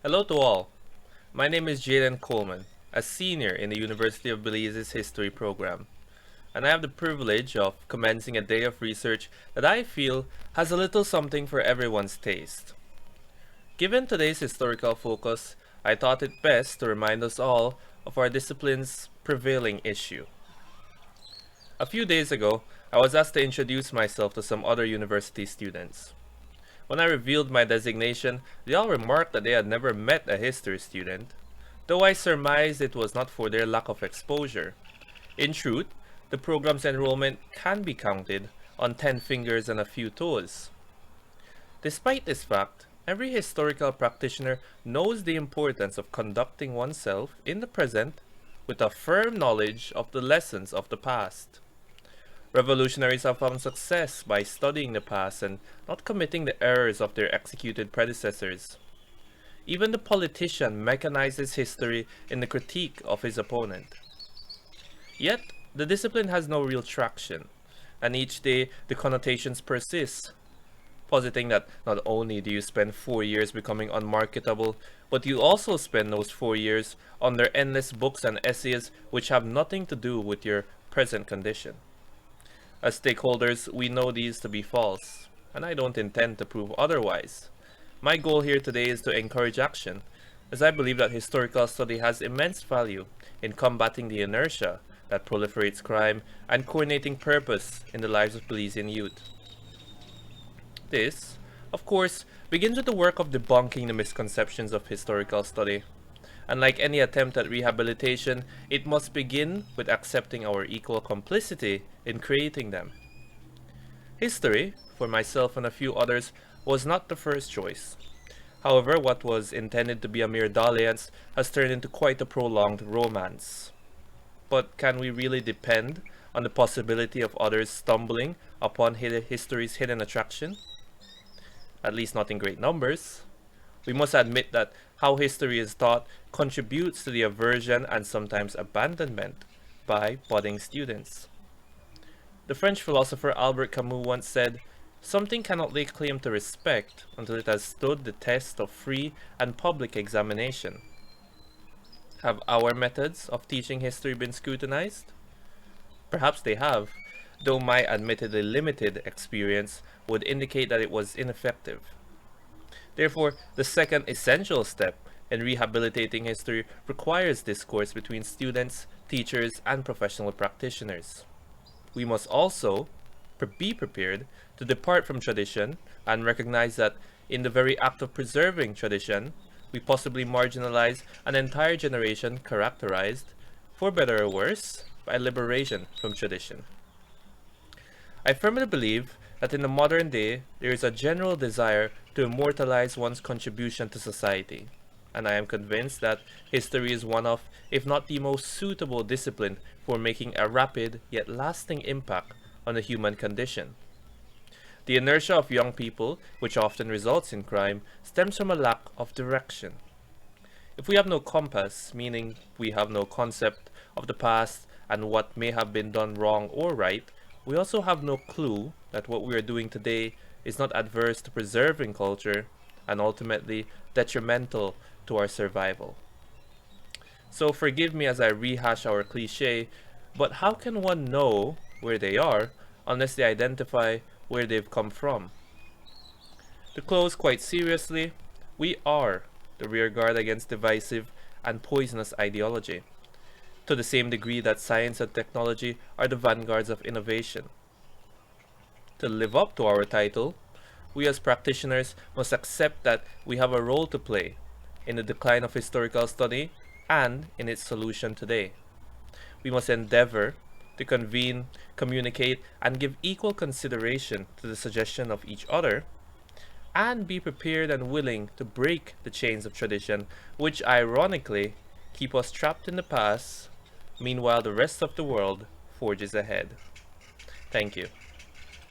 Hello to all. My name is Jaden Coleman, a senior in the University of Belize's history program, and I have the privilege of commencing a day of research that I feel has a little something for everyone's taste. Given today's historical focus, I thought it best to remind us all of our discipline's prevailing issue. A few days ago, I was asked to introduce myself to some other university students. When I revealed my designation, they all remarked that they had never met a history student, though I surmised it was not for their lack of exposure. In truth, the program's enrollment can be counted on 10 fingers and a few toes. Despite this fact, every historical practitioner knows the importance of conducting oneself in the present with a firm knowledge of the lessons of the past. Revolutionaries have found success by studying the past and not committing the errors of their executed predecessors. Even the politician mechanizes history in the critique of his opponent. Yet, the discipline has no real traction, and each day the connotations persist, positing that not only do you spend 4 years becoming unmarketable, but you also spend those 4 years on their endless books and essays which have nothing to do with your present condition. As stakeholders, we know these to be false, and I don't intend to prove otherwise. My goal here today is to encourage action, as I believe that historical study has immense value in combating the inertia that proliferates crime and coordinating purpose in the lives of Belizean youth. This, of course, begins with the work of debunking the misconceptions of historical study. And like any attempt at rehabilitation, it must begin with accepting our equal complicity in creating them. History, for myself and a few others, was not the first choice. However, what was intended to be a mere dalliance has turned into quite a prolonged romance. But can we really depend on the possibility of others stumbling upon history's hidden attraction? At least not in great numbers. We must admit that how history is taught contributes to the aversion and sometimes abandonment by budding students. The French philosopher Albert Camus once said, "Something cannot lay claim to respect until it has stood the test of free and public examination." Have our methods of teaching history been scrutinized? Perhaps they have, though my admittedly limited experience would indicate that it was ineffective. Therefore, the second essential step in rehabilitating history requires discourse between students, teachers, and professional practitioners. We must also be prepared to depart from tradition and recognize that in the very act of preserving tradition, we possibly marginalize an entire generation characterized, for better or worse, by liberation from tradition. I firmly believe that in the modern day, there is a general desire to immortalize one's contribution to society, and I am convinced that history is one of, if not the most suitable discipline for making a rapid yet lasting impact on the human condition. The inertia of young people, which often results in crime, stems from a lack of direction. If we have no compass, meaning we have no concept of the past and what may have been done wrong or right, we also have no clue that what we are doing today is not adverse to preserving culture and ultimately detrimental to our survival. So forgive me as I rehash our cliche, but how can one know where they are unless they identify where they've come from? To close quite seriously, we are the rearguard against divisive and poisonous ideology, to the same degree that science and technology are the vanguards of innovation. To live up to our title, we as practitioners must accept that we have a role to play in the decline of historical study and in its solution today. We must endeavor to convene, communicate, and give equal consideration to the suggestion of each other, and be prepared and willing to break the chains of tradition, which ironically keep us trapped in the past, meanwhile the rest of the world forges ahead. Thank you.